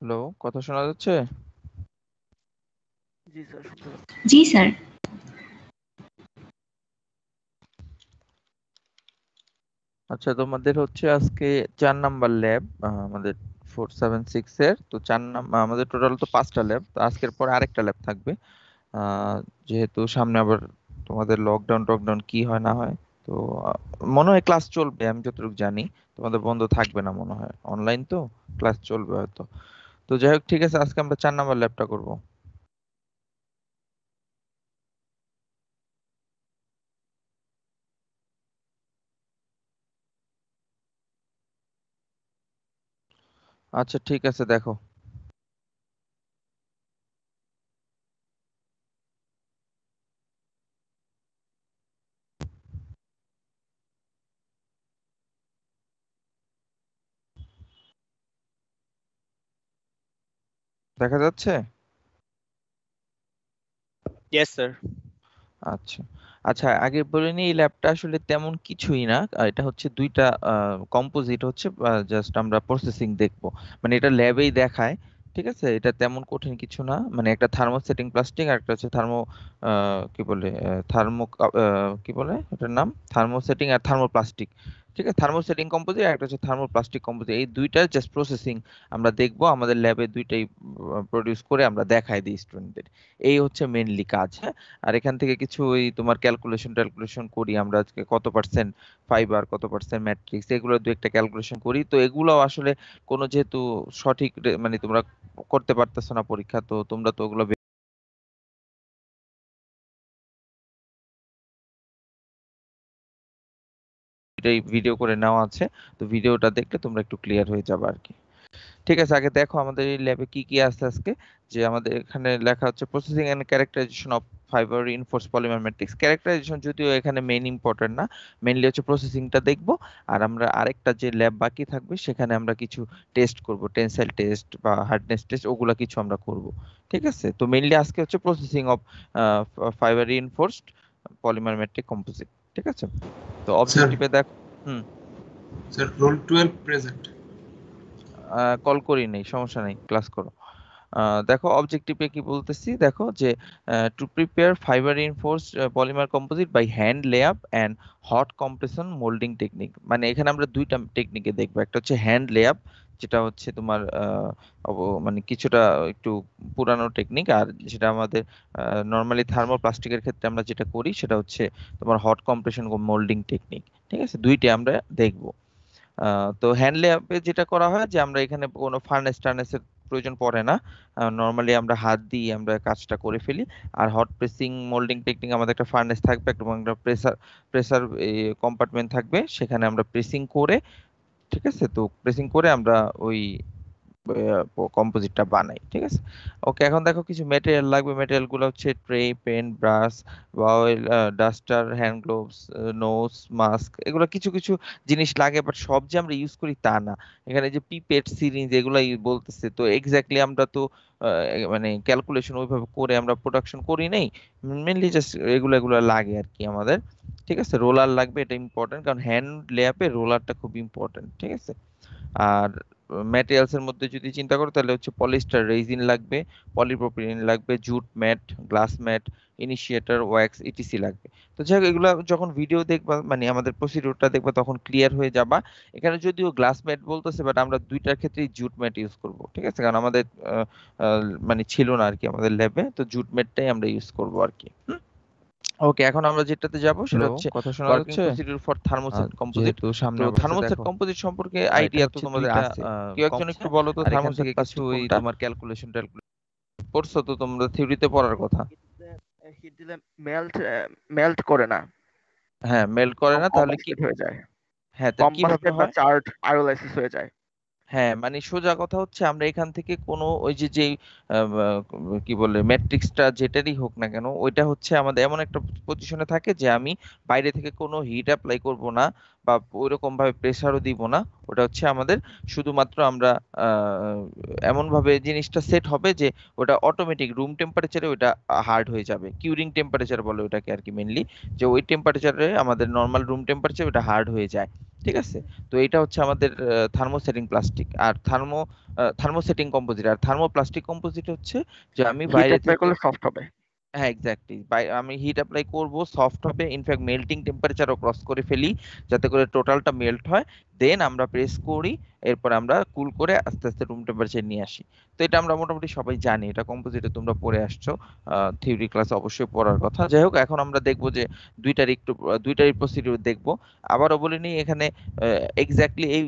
Hello, কথা শোনা যাচ্ছে? জি স্যার, শুনতে পাচ্ছি। জি স্যার। আচ্ছা, তোমাদের হচ্ছে আজকে 4 নাম্বার ল্যাব, আমাদের 476 এর। তো আমাদের টোটাল তো 5টা ল্যাব। তো আজকের পরে আরেকটা ল্যাব থাকবে। যেহেতু সামনে আবার তোমাদের লকডাউন টকডাউন কি হয় না হয়। তো মনে হয় ক্লাস চলবে, আমি যতটুকু জানি। তোমাদের বন্ধ থাকবে না মনে হয়, অনলাইন তো ক্লাস চলবে হয়তো। তো যাই হোক, ঠিক আছে, আজকে আমরা 4 নাম্বার ল্যাবটা করব। আচ্ছা, ঠিক আছে, দেখো। দেখা যাচ্ছে? Yes sir. আচ্ছা, আচ্ছা, আগে বলে নিই, এই ল্যাবটা আসলে তেমন কিছুই না। এটা হচ্ছে দুইটা কম্পোজিট হচ্ছে, জাস্ট আমরা প্রসেসিং দেখবো। মানে এটা ল্যাবেই দেখায়। ঠিক আছে, এটা তেমন কঠিন কিছু না। মানে একটা থার্মোসেটিং প্লাস্টিক আর একটা হচ্ছে কি বলে থার্মো কি বলে এটার নাম, থার্মোসেটিং আর থার্মোপ্লাস্টিক। ঠিক আছে, থার্মোসেটিং কম্পোজিট আর একটা হচ্ছে থার্মোপ্লাস্টিক কম্পোজিট, এই দুইটা জাস্ট প্রসেসিং আমরা দেখবো। আমাদের ল্যাবে দুইটাই প্রডিউস করে আমরা দেখাই দিই স্টুডেন্টদের। এই হচ্ছে মেইনলি কাজ। হ্যাঁ, আর এখান থেকে কিছু ওই তোমার ক্যালকুলেশন করি আমরা, আজকে কত পার্সেন্ট ফাইবার, কত পার্সেন্ট ম্যাট্রিক্স, এগুলো দু একটা ক্যালকুলেশন করি। তো এগুলো আসলে কোনো যেহেতু সঠিক মানে তোমরা করতে পারতেছো না পরীক্ষা, তো তোমরা তো ওগুলো ভিডিও করে নেওয়া আছে। তো ভিডিওটা দেখলে তোমরা একটু ক্লিয়ার হয়ে যাবে আর কি। ঠিক আছে, আগে দেখো আমাদের এই ল্যাবে কি কি আছে আজকে। যে আমাদের এখানে লেখা হচ্ছে processing and characterization of fibre reinforced polymer matrix. Characterization যদিও এখানে মেইন ইম্পর্টেন্ট না, মেইনলি হচ্ছে প্রসেসিংটা দেখবো। আর আমরা আরেকটা যে ল্যাব বাকি থাকবে সেখানে আমরা কিছু টেস্ট করব, টেনসাইল টেস্ট বা হার্ডনেস টেস্ট, ওগুলা কিছু আমরা করব। ঠিক আছে, তো মেইনলি আজকে হচ্ছে processing of fibre reinforced polymer matrix composite. ঠিক আছে, তো স্যার অবজেক্টিভে দেখো। হুম। Sir roll 12 present. কল করি নেই, সমস্যা নেই, ক্লাস করো। দেখো অবজেক্টিভে কি বলতেছি, দেখো যে to prepare fibre reinforced polymer composite by hand layup and hot compression moulding technique. মানে এখানে আমরা দুইটা টেকনিকে দেখবো। একটা হচ্ছে হ্যান্ড লেআপ, যেটা হচ্ছে তোমার মানে কিছুটা একটু পুরানো টেকনিক। আর যেটা আমাদের নর্মালি থার্মোপ্লাস্টিকের ক্ষেত্রে আমরা যেটা করি সেটা হচ্ছে তোমার হট কম্প্রেশন মোল্ডিং টেকনিক। ঠিক আছে, দুইটি আমরা দেখবো। তো হ্যান্ড ল্যাবে যেটা করা হয় যে আমরা এখানে কোনো ফার্নেস টার্নেসের প্রয়োজন পড়ে না। নর্মালি আমরা হাত দিয়ে আমরা কাজটা করে ফেলি। আর হট প্রেসিং মোল্ডিং টেকনিক, আমাদের একটা ফার্নেস থাকবে এবং একটা প্রেসার প্রেসার কম্পার্টমেন্ট থাকবে, সেখানে আমরা প্রেসিং করে, ঠিক আছে, তো প্রেসিং করে আমরা ওই কম্পোজিটটা বানাই। ঠিক আছে, ওকে, এখন দেখো কিছু মেটেরিয়াল লাগবে। মেটেরিয়াল গুলো হচ্ছে tray, pen, brush, bowl, duster, hand gloves, nose mask, এগুলো কিছু কিছু জিনিস লাগে, বাট সব যে আমরা ইউজ করি তা না। এখানে যে পিপেট, সিরিঞ্জ, এগুলো বলতেছে, তো এক্স্যাক্টলি আমরা তো মানে ক্যালকুলেশন ওইভাবে করে আমরা প্রোডাকশন করি নাই। মেনলি জাস্ট এগুলো এগুলো লাগে আর কি আমাদের। ঠিক আছে, রোলার লাগবে, এটা ইম্পর্টেন্ট, কারণ হ্যান্ড লেয়াপে রোলারটা খুব ইম্পর্টেন্ট। ঠিক আছে, আর ম্যাটেরিয়ালস এর মধ্যে যদি চিন্তা করো তাহলে হচ্ছে পলিস্টার রেজিন লাগবে, পলিপ্রোপিলিন লাগবে, jute mat, glass mat, initiator, wax, ETC লাগবে। তো যাই হোক, এগুলো যখন ভিডিও দেখবা, মানে আমাদের প্রসিডিউরটা দেখবা, তখন ক্লিয়ার হয়ে যাবা। এখানে যদিও গ্লাস ম্যাট বলতেছে, বাট আমরা দুইটার ক্ষেত্রেই জুট ম্যাট ইউজ করব। ঠিক আছে, কারণ আমাদের মানে ছিল না আর কি আমাদের ল্যাবে, তো জুট ম্যাটটাই আমরা ইউজ করব আর কি। ওকে, এখন আমরা যেটাতে যাব সেটা হ্যালো, হচ্ছে কথা শোনা ওয়ার্কিং যাচ্ছে? Procedure for thermoset composite. যেহেতু সামনে তো আবার থার্মোসেট দেখো, কম্পোজিট সম্পর্কে এটা আইডিয়া তো হচ্ছে তোমাদের দুইটা আছে, কেউ একজন একটু বলো তো আর এখান থার্মোসেট থেকে কিছু প্লাস্টিক ওই কোনটা? তোমার ক্যালকুলেশন পড়ছো তো তোমরা থিওরিতে পড়ার কথা। হিট দিলে মেল্ট মেল্ট করে না, হ্যাঁ, মেল্ট করে না, তাহলে কি? কম্বাস্টেড হয়ে যায়। হ্যাঁ, তাহলে কিভাবে কম্বাস্টেড বা হয়? চার্ড আয়োলাইসিস হয়ে যায়। হ্যাঁ, মানে সোজা কথা হচ্ছে আমরা এখান থেকে কোনো ওই যে যেই কি বলে ম্যাট্রিক্সটা যেটারই হোক না কেন, ওইটা হচ্ছে আমাদের এমন একটা পজিশনে থাকে যে আমি বাইরে থেকে কোনো হিট অ্যাপ্লাই করব না বা ওইরকম ভাবে প্রেসারও দিব না। ওটা হচ্ছে আমাদের শুধুমাত্র আমরা এমন ভাবে জিনিসটা সেট হবে যে ওটা অটোমেটিক রুম টেম্পারেচারে ওটা হার্ড হয়ে যাবে। কিউরিং টেম্পারেচার বলে ওটাকে আর কি মেনলি, যে ওই টেম্পারেচারে আমাদের নর্মাল রুম টেম্পারেচার ওটা হার্ড হয়ে যায়। ঠিক আছে। তো এটা হচ্ছে আমাদের থার্মোসেটিং প্লাস্টিক আর থার্মোসেটিং কম্পোজিট। আর থার্মোপ্লাস্টিক কম্পোজিট হচ্ছে যে আমি হিট বাইরে অ্যাপ্লাই থেকে, করলে সফট হবে। হ্যাঁ এক্স্যাক্টলি, আমি হিট অ্যাপ্লাই করব, সফট হবে, ইনফ্যাক্ট মেল্টিং টেম্পারেচারও ক্রস করে ফেলি যাতে করে টোটালটা মেল্ট হয়, দেন আমরা প্রেস করি, এরপর আমরা কুল করে আস্তে আস্তে রুম টেম্পারেচার নিয়ে আসি। তো এটা আমরা মোটামুটি সবাই জানি, এটা কম্পোজিটে তোমরা পড়ে আসছো, থিওরি ক্লাসে অবশ্যই পড়ার কথা। যাই হোক, এখন আমরা দেখবো যে দুইটারই প্রসিডিউর দেখবো। আবারও বলে নিই, এখানে এক্স্যাক্টলি এই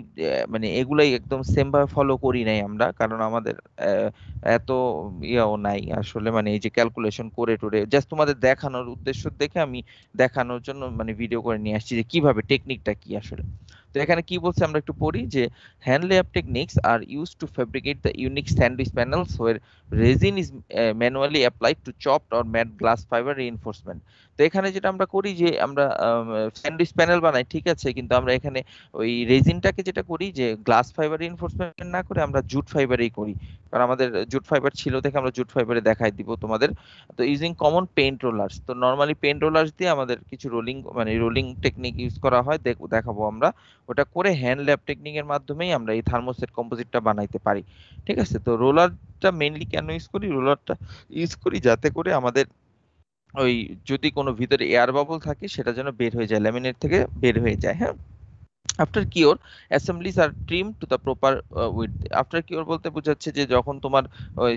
মানে এগুলাই একদম সেম ভাবে ফলো করি নাই আমরা, কারণ আমাদের এত ইয়েও নাই আসলে, মানে এই যে ক্যালকুলেশন করে টরে জাস্ট তোমাদের দেখানোর উদ্দেশ্য দেখে আমি দেখানোর জন্য মানে ভিডিও করে নিয়ে আসছি যে কিভাবে, টেকনিকটা কি আসলে। তো এখানে কি বলছে আমরা একটু পড়ি যে hand layer techniques are use to fabricate the unique sandwich panels where resin is manually applied to chopped or mat glass fibre reinforcement. তো এখানে যেটা আমরা করি যে আমরা স্যান্ডউইচ প্যানেল বানাই, ঠিক আছে, কিন্তু আমরা এখানে ওই রেজিনটাকে যেটা করি যে গ্লাস ফাইবার রিইনফোর্সমেন্ট না করে আমরা জুট ফাইবারেই করি, কারণ আমাদের জুট ফাইবার ছিল দেখে আমরা জুট ফাইবারে দেখাই দিব তোমাদের। তো ইউজিং কমন পেইন্ট রোলার্স, তো নর্মালি পেইন্ট রোলার্স দিয়ে আমাদের কিছু রোলিং টেকনিক ইউজ করা হয়, দেখাবো আমরা। ওটা করে হ্যান্ড ল্যাব টেকনিকের মাধ্যমেই আমরা এই থার্মোসেট কম্পোজিটটা বানাইতে পারি। ঠিক আছে। তো রোলারটা মেইনলি কেন ইউজ করি, রোলারটা ইউজ করি যাতে করে আমাদের ওই যদি কোনো ভিতরে এয়ার বাবল থাকে সেটা যেন বের হয়ে যায়, ল্যামিনেট থেকে বের হয়ে যায়। হ্যাঁ। After cure assemblies are trim to the proper with. After cure বলতে বোঝাচ্ছে যে যখন তোমার ওই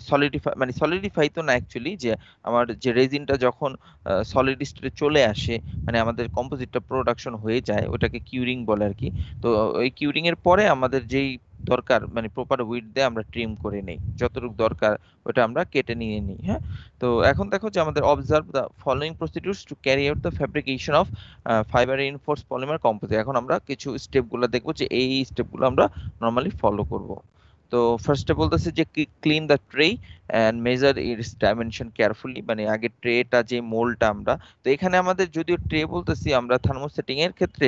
সলিডিফাই তো না অ্যাকচুয়ালি, যে আমার যে রেজিনটা যখন সলিড স্টেটে চলে আসে, মানে আমাদের কম্পোজিটটা প্রোডাকশন হয়ে যায়, ওটাকে কিউরিং বলে আর কি। তো ওই কিউরিং এর পরে আমাদের যেই দরকার মানে প্রপার উইথ দিয়ে আমরা ট্রিম করে নেই, যতটুকু দরকার ওটা আমরা কেটে নিয়ে নিই। হ্যাঁ। তো এখন দেখো যে আমাদের observe the following procedures to carry out the fabrication of fibre reinforced polymer composite. এখন আমরা কিছু স্টেপগুলো দেখবো যে এই স্টেপগুলো আমরা নর্মালি ফলো করব। তো ফার্স্টে বলতেছে যে clean the tray and measure it's dimension carefully, মানে আগে ট্রেটা যে মোলটা আমরা, তো এখানে আমাদের যদিও ট্রে বলতেছি, আমরা থার্মোসেটিং এর ক্ষেত্রে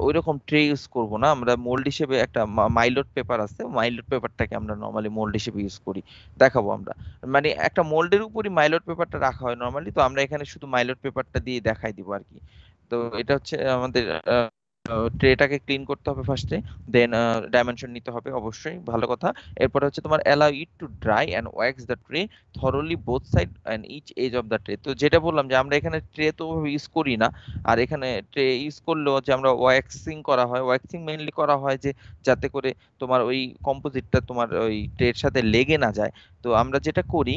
ওইরকম ট্রে ইউজ করব না, আমরা মোল্ড হিসেবে একটা মাইলট পেপার আছে, মাইলট পেপারটাকে আমরা নর্মালি মোল্ড হিসেবে ইউজ করি, দেখাবো আমরা। মানে একটা মোল্ডের উপরই মাইলট পেপারটা রাখা হয় নর্মালি, তো আমরা এখানে শুধু মাইলট পেপারটা দিয়ে দেখাই দিব আর কি। তো এটা হচ্ছে আমাদের ট্রেটাকে ক্লিন করতে হবে ফার্স্টে, দেন ডাইমেনশন নিতে হবে অবশ্যই, ভালো কথা। এরপরে হচ্ছে তোমার allow it to dry and wax the tray thoroughly both side and each edge of the tray. তো যেটা বললাম যে আমরা এখানে ট্রে তো ইউজ করি না, আর এখানে ট্রে ইউজ করলেও যে আমরা ওয়্যাক্সিং করা হয়, ওয়্যাক্সিং মেইনলি করা হয় যে যাতে করে তোমার ওই কম্পোজিটটা তোমার ওই ট্রের সাথে লেগে না যায়। তো আমরা যেটা করি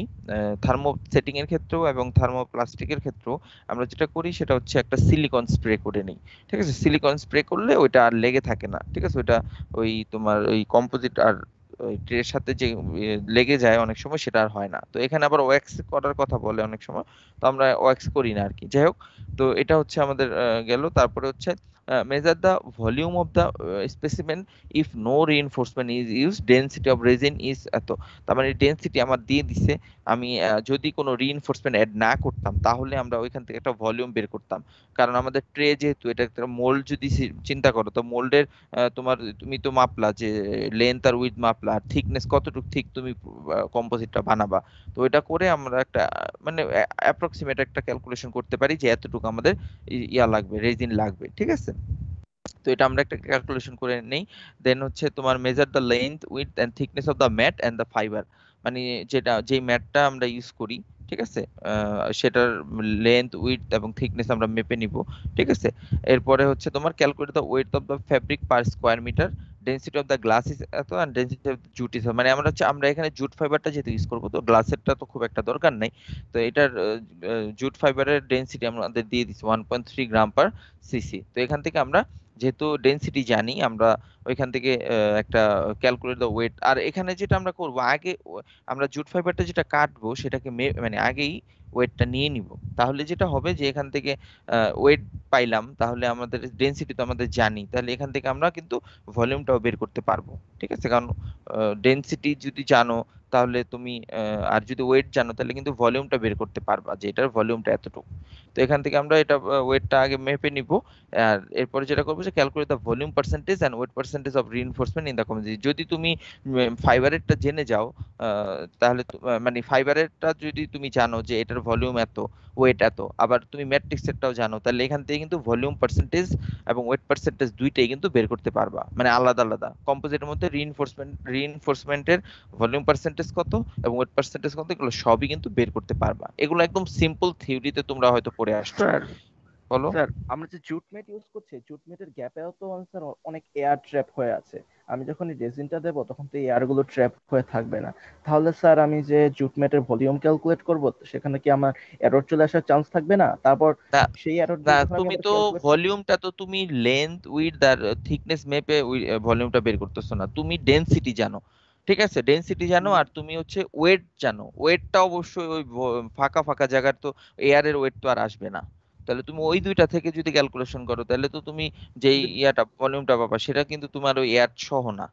থার্মো সেটিং এর ক্ষেত্রেও এবং থার্মোপ্লাস্টিকের ক্ষেত্রেও আমরা যেটা করি সেটা হচ্ছে একটা সিলিকন স্প্রে করে নিই। ঠিক আছে। সিলিকন স্প্রে করলে ওইটা আর লেগে থাকে না। ঠিক আছে। ওইটা ওই তোমার ওই কম্পোজিট আর ওই ট্রের সাথে যে লেগে যায় অনেক সময়, সেটা আর হয় না। তো এখানে আবার ওয়্যাক্স করার কথা বলে অনেক সময়, তো আমরা ওয়্যাক্স করি না আর কি। যাই হোক, তো এটা হচ্ছে আমাদের গেল। তারপরে হচ্ছে measure the volume of the specimen if no reinforcement is use, density of resin is এত। তার মানে ডেনসিটি আমার দিয়ে দিছে, আমি যদি কোনো রিইনফোর্সমেন্ট অ্যাড না করতাম তাহলে আমরা ওইখান থেকে একটা ভলিউম বের করতাম। কারণ আমাদের ট্রে যেহেতু এটা একটা মোল্ড, যদি চিন্তা করো তো মোল্ডের তোমার তুমি তো মাপলা যে লেন্থ আর উইডথ মাপলা, আর থিকনেস কতটুকু ঠিক তুমি কম্পোজিটটা বানাবা। তো এটা করে আমরা একটা মানে অ্যাপ্রক্সিমেট একটা ক্যালকুলেশন করতে পারি যে এতটুকু আমাদের ইয়া লাগবে, রেজিন লাগবে। ঠিক আছে। তো এটা আমরা একটা ক্যালকুলেশন করে নেই। দেন হচ্ছে তোমার measure the length width and thickness of the mat and the fibre, মানে যেই ম্যাটটা আমরা ইউজ করি, ঠিক আছে, সেটার লেন্থ উইডথ এবং থিকনেস আমরা মেপে নিব। ঠিক আছে। এরপরে হচ্ছে তোমার calculate the weight of the fabric per square metre, density of the glass is এত and density of the jute is, মানে আমরা এখানে জুট ফাইবারটা যেহেতু ইউজ করবো, তো গ্লাসেরটা তো খুব একটা দরকার নাই। তো এটার জুট ফাইবারের ডেনসিটি আমাদের দিয়ে দিচ্ছি 1.3 গ্রাম পার সিসি। তো এখান থেকে আমরা যেহেতু ডেনসিটি জানি, আমরা ওইখান থেকে একটা ক্যালকুলেট দ্য ওয়েট। আর এখানে যেটা আমরা করব আগে, আমরা জুট ফাইবারটা যেটা কাটবো সেটাকে মানে আগেই ওয়েটটা নিয়ে নিব। তাহলে যেটা হবে যে এখান থেকে ওয়েট পাইলাম, তাহলে আমাদের ডেনসিটি তো আমাদের জানি, তাহলে এখান থেকে আমরা কিন্তু ভলিউমটাও বের করতে পারবো। ঠিক আছে। কারণ ডেনসিটি যদি জানো তাহলে তুমি আর যদি ওয়েট জানো তাহলে কিন্তু ভলিউমটা বের করতে পারবা যে এটার ভলিউমটা এতটুকু। তো এখান থেকে আমরা এটা ওয়েটটা আগে মেপে নিব, আর এরপরে যেটা করবো যে calculate the volume percentage and weight percentage of reinforcement in the community. যদি তুমি ফাইবারেরটা জেনে যাও তাহলে মানে ফাইবারেরটা যদি তুমি জানো যে এটার ভলিউম এত, ওয়েট এত, আবার তুমি ম্যাট্রিক্সেরটাও জানো, তাহলে এখান থেকে কিন্তু ভলিউম পার্সেন্টেজ এবং ওয়েট পার্সেন্টেজ দুইটাই কিন্তু বের করতে পারবা, মানে আলাদা আলাদা। কম্পোজিটের মধ্যে রিইনফোর্সমেন্টের ভলিউম পার্সেন্টেজ কত এবং ওয়েট পার্সেন্টেজ কত, এগুলো সবই কিন্তু বের করতে পারবা। এগুলো একদম সিম্পল থিওরিতে তোমরা হয়তো পড়ে আসছো। স্যার বলো। স্যার আমরা যে জুট ম্যাট ইউজ করছি, জুট ম্যাটের গ্যাপেও তো স্যার অনেক এয়ার ট্র্যাপ হয়ে আছে। আমি যখন এই রেজিনটা দেবো তখন তো এয়ার গুলো ট্র্যাপ হয়ে থাকবে না। তাহলে স্যার আমি যে জুট ম্যাটের ভলিউম ক্যালকুলেট করব, সেখানে কি আমার এরর চলে আসার চান্স থাকবে না? তারপর না, সেই এরর না, দিয়ে যখন আমি তুমি আবার তো ক্যালকুলেট করব। ভলিউমটা তো তুমি লেন্থ উইডথ আর থিকনেস মেপে ভলিউমটা বের করতেছো না, তুমি ডেনসিটি জানো। ঠিক আছে, ডেনসিটি জানো আর তুমি হচ্ছে ওয়েট জানো। ওয়েটটা অবশ্যই ওই ফাঁকা ফাঁকা জায়গার তো এয়ারের ওয়েট তো আর আসবে না। তাহলে তুমি ওই দুইটা থেকে যদি ক্যালকুলেশন করো তাহলে তো তুমি যেই ইয়াটা ভলিউমটা পাবা সেটা কিন্তু তোমার ওই এয়ার সহ না।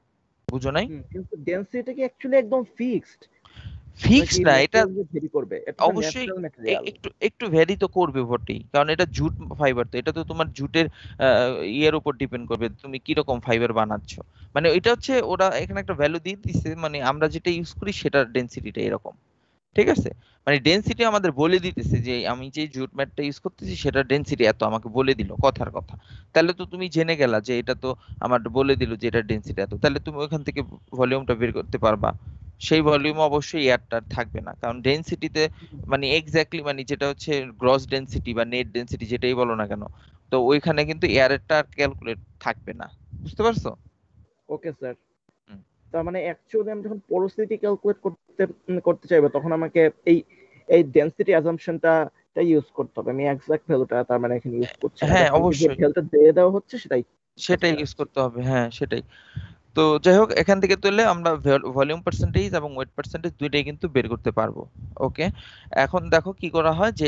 বুঝো নাই? কিন্তু ডেনসিটি কি অ্যাকচুয়ালি একদম ফিক্সড নাকি ফিক্সড না এটা। ম্যাটেরিয়াল ভেরি করবে? এটা তো অবশ্যই ন্যাচারাল ম্যাটেরিয়াল। একটু একটু ভ্যারি তো করবে বটেই, কারণ এটা জুট ফাইবার, তো এটা তো তোমার জুটের ইয়ের উপর ডিপেন্ড করবে তুমি কি রকম ফাইবার বানাচ্ছো। মানে এটা হচ্ছে ওরা এখানে একটা ভ্যালু দিয়ে দিচ্ছে, মানে আমরা যেটা ইউজ করি সেটার ডেনসিটিটা এরকম। ঠিক আছে, মানে ডেনসিটি আমাদের বলে দিতেছে যে আমি যে জুট ম্যাটটা ইউজ করতেছি সেটার ডেনসিটি এত, আমাকে বলে দিল কথার কথা। তাহলে তো তুমি জেনে গেলা যে এটা তো আমার বলে দিল যে এটার ডেনসিটি এত, তাহলে তুমি ওখান থেকে ভলিউমটা বের করতে পারবা। সেই ভলিউম অবশ্যই এয়ারটার থাকবে না, কারণ ডেনসিটিতে মানে এক্স্যাক্টলি মানে যেটা হচ্ছে গ্রস ডেনসিটি বা নেট ডেনসিটি যেটাই বলো না কেন, তো ওইখানে কিন্তু এয়ারেরটা আর ক্যালকুলেট থাকবে না। বুঝতে পারছো? Okay sir. হুম। তার মানে অ্যাকচুয়ালি আমি যখন পোরোসিটি ক্যালকুলেট করতে চাইবো, তখন আমাকে এই এই ডেনসিটি অ্যাজাম্পশনটা ইউজ করতে হবে। আমি এক্সাক্ট ভ্যালুটা তার মানে এখানে ইউজ করছি না, হ্যাঁ, জাস্ট আমাকে যে অবশ্যই ভ্যালুটা দিয়ে দেওয়া হচ্ছে সেটাই সেটাই কাজে ইউজ আসছে। করতে হবে, হ্যাঁ সেটাই। তো যাই হোক, এখান থেকে তুললে আমরা ভলিউম পার্সেন্টেজ এবং ওয়েট পার্সেন্টেজ দুইটাই কিন্তু বের করতে পারবো। ওকে, এখন দেখো কি করা হয় যে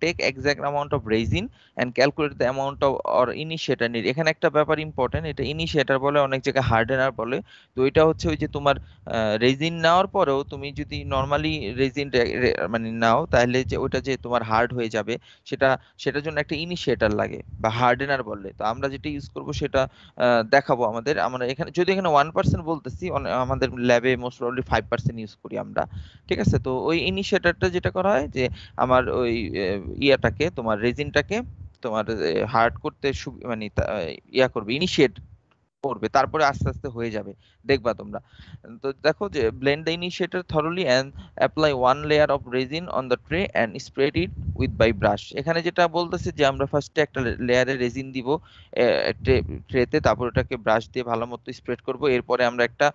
take exact amount of resin and calculate the amount of or initiator need. এখানে একটা ব্যাপার ইম্পর্টেন্ট, এটা ইনিশিয়েটার বলে, অনেক জায়গায় হার্ডেনার বলে। তো এটা হচ্ছে ওই যে তোমার রেজিন নেওয়ার পরেও তুমি যদি নর্মালি রেজিন মানে নাও, তাহলে যে ওটা যে তোমার হার্ড হয়ে যাবে, সেটা সেটার জন্য একটা ইনিশিয়েটার লাগে বা হার্ডেনার বলে। তো আমরা যেটা ইউজ করব সেটা দেখাবো। আমরা এখানে যদি এখানে 1% বলতেছি, আমাদের ল্যাবে মোস্ট প্রবাবলি 5% ইউজ করি আমরা। ঠিক আছে, তো ওই ইনিশিয়েটরটা যেটা করা হয় যে আমার ওই ইয়াটাকে তোমার রেজিনটাকে তোমার হার্ড করতে মানে ইয়া করবে, ইনিশিয়েট করবে, তারপরে আস্তে আস্তে হয়ে যাবে, দেখবা তোমরা। তো দেখো যে blend the initiator thoroughly and apply one layer of resin on the tray and spread it with by brush. এখানে যেটা বলতেছে যে আমরা ফার্স্টে একটা লেয়ারে রেজিন দিব ট্রেতে, তারপর ওটাকে ব্রাশ দিয়ে ভালো মতো স্প্রেড করব। এরপরে আমরা একটা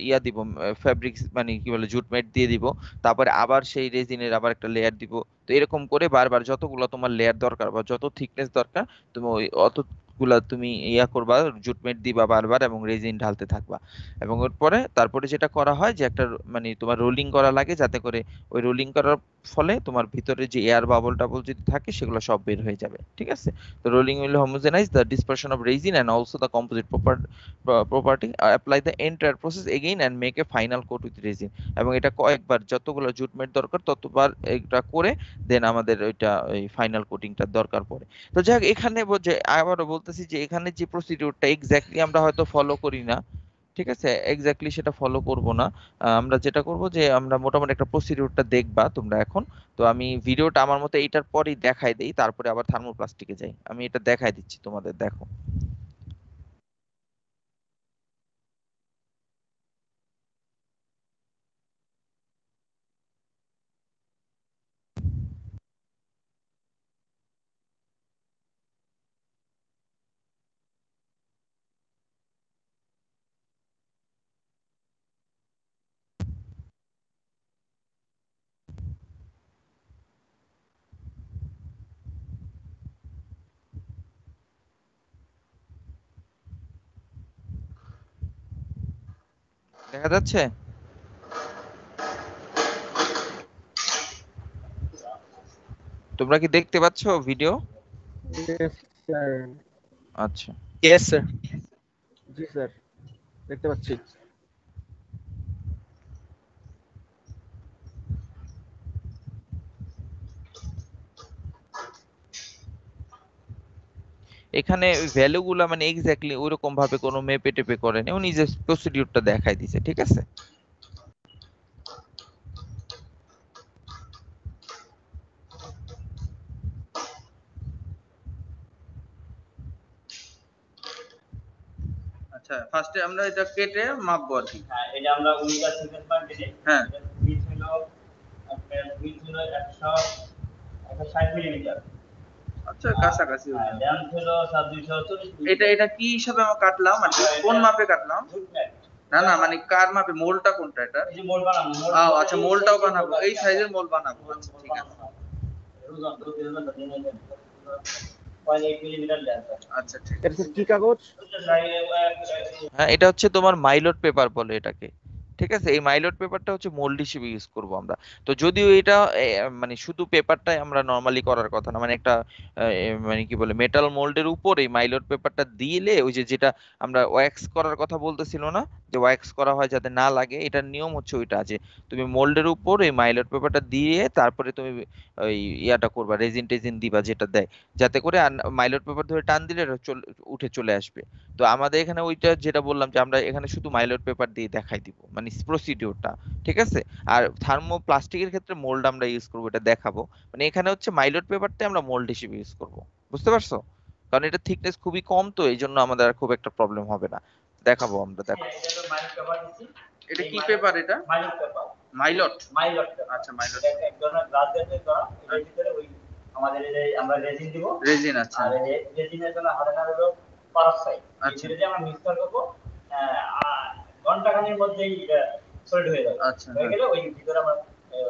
ইয়া দিব, ফ্যাব্রিক মানে কি বলে জুট ম্যাট দিয়ে দিব। তারপরে আবার সেই রেজিনের আবার একটা লেয়ার দিব। তো এরকম করে বারবার যতগুলো তোমার লেয়ার দরকার বা যত থিকনেস দরকার তুমি ওই অত গুলা তুমি ইয়া করবা, জুটমেট দিবা বারবার এবং রেজিন ঢালতে থাকবা। এবং ওর পরে তারপরে যেটা করা হয় যে একটা মানে তোমার রোলিং করা লাগে, যাতে করে ওই রোলিং করার ফলে তোমার ভিতরে যে এয়ার বাবল টাবল যদি থাকে সেগুলো সব বের হয়ে যাবে। ঠিক আছে, তো rolling will homogenise the dispersion of resin and also the composite property. Apply the entire process again and make a final coat with resin. এবং এটা কয়েকবার যতগুলো জুটমেট দরকার ততবার এটা করে দেন আমাদের ওইটা ওই ফাইনাল কোটিংটার দরকার পড়ে। তো যাই হোক, এখানে যে আবারও বলতেছি যে এখানে যে প্রসিডিউরটা এক্স্যাক্টলি আমরা হয়তো ফলো করি না। ঠিক আছে, এক্স্যাক্টলি সেটা ফলো করব না। আমরা যেটা করব যে আমরা মোটামুটি একটা প্রসিডিউরটা দেখবা তোমরা এখন। তো আমি ভিডিওটা আমার মতে এইটার পরেই দেখাই দেই, তারপরে আবার থার্মোপ্লাস্টিকে যাই। আমি এটা দেখাই দিচ্ছি তোমাদের, দেখো। দেখা যাচ্ছে? তোমরা কি দেখতে পাচ্ছ ভিডিও? Yes, sir. আচ্ছা। Yes, sir. জি স্যার, দেখতে পাচ্ছি। এখানে ভ্যালু গুলা মানে এক্স্যাক্টলি ওইরকম ভাবে কোনো মেপে টেপে করেনি, উনি যে প্রসিডিউরটা দেখাই দিছে, ঠিক আছে। আচ্ছা, ফার্স্টে আমরা এটা কেটে মাপবো আর কি। হ্যাঁ, এটা আমরা উইকার সেকেন্ড পয়েন্ট দিই। হ্যাঁ, উইথ হলো আপনার উইথ হলো 160 মিলিমিটার। আচ্ছা কাছাকাছি হলো। লেন্থ হলো 240 এটা এটা কি হিসাবে আমরা কাটলাম, মানে কোন মাপে কাটলাম? না না, মানে কার মাপে, মোলটা কোনটা এটা? এই যে মোল বানাবো, আচ্ছা, মোলটাও বানাবো, এই সাইজের মোল বানাবো। আচ্ছা ঠিক আছে। ওজন 0.8 মিলিমিটার লেন্থ। আচ্ছা ঠিক এটা আছে। স্যার কি কাগজ? হ্যাঁ, এটা হচ্ছে তোমার মাইলট পেপার বলে এটাকে, ঠিক আছে। এই মাইলট পেপারটা হচ্ছে মোল্ড হিসেবে ইউজ করব আমরা। তো যদিও এটা মানে শুধু পেপারটাই আমরা নরমালি করার কথা না, মানে একটা মানে কি বলে মেটাল মোল্ডের উপর এই মাইলট পেপারটা দিলে ওই যে যেটা আমরা ওয়্যাক্স করার কথা বলতেছিল না, যে ওয়্যাক্স করা হয় যাতে না লাগে, এটার নিয়ম হচ্ছে ওইটা যে তুমি মোল্ডের উপর এই মাইলট পেপারটা দিয়ে তারপরে তুমি ওই ইয়াটা করবা, রেজিন টেজিন দিবা যেটা দেয়, যাতে করে মাইলট পেপার ধরে টান দিলে এটা উঠে চলে আসবে। তো আমাদের এখানে ওইটা যেটা বললাম যে আমরা এখানে শুধু মাইলট পেপার দিয়ে দেখাই দিব, মানে প্রসিডিউরটা, ঠিক আছে। আর থার্মো প্লাস্টিকের ক্ষেত্রে মোল্ড আমরা ইউজ করবো, এটা দেখাবো। মানে এখানে হচ্ছে মাইলট পেপারটা আমরা মোল্ড হিসেবে ইউজ করব, বুঝতে পারছো? কারণ এটা থিকনেস খুবই কম, তো এই জন্য আমাদের আর খুব একটা প্রবলেম হবে না। দেখাবো আমরা, দেখো। এটা তো মাইল পেপার দিচ্ছি। এটা কি পেপার এটা? My lord paper. My lord. My lord paper. আচ্ছা, মাইলট। এটা এক ধরনের গ্লাস দিয়ে করা, এর ভিতরে ওই আমাদের এই যে আমরা রেজিন দিব। রেজিন, আচ্ছা। আর এই রেজিনের জন্য হাতে হলো পারক্সাইড। আচ্ছা। এটা দিয়ে আমরা মিক্স করব, ঘন্টা খানেকের মধ্যেই এটা সলিড হয়ে যাবে। আচ্ছা, হয়ে গেলে ওই ভিতরে আমরা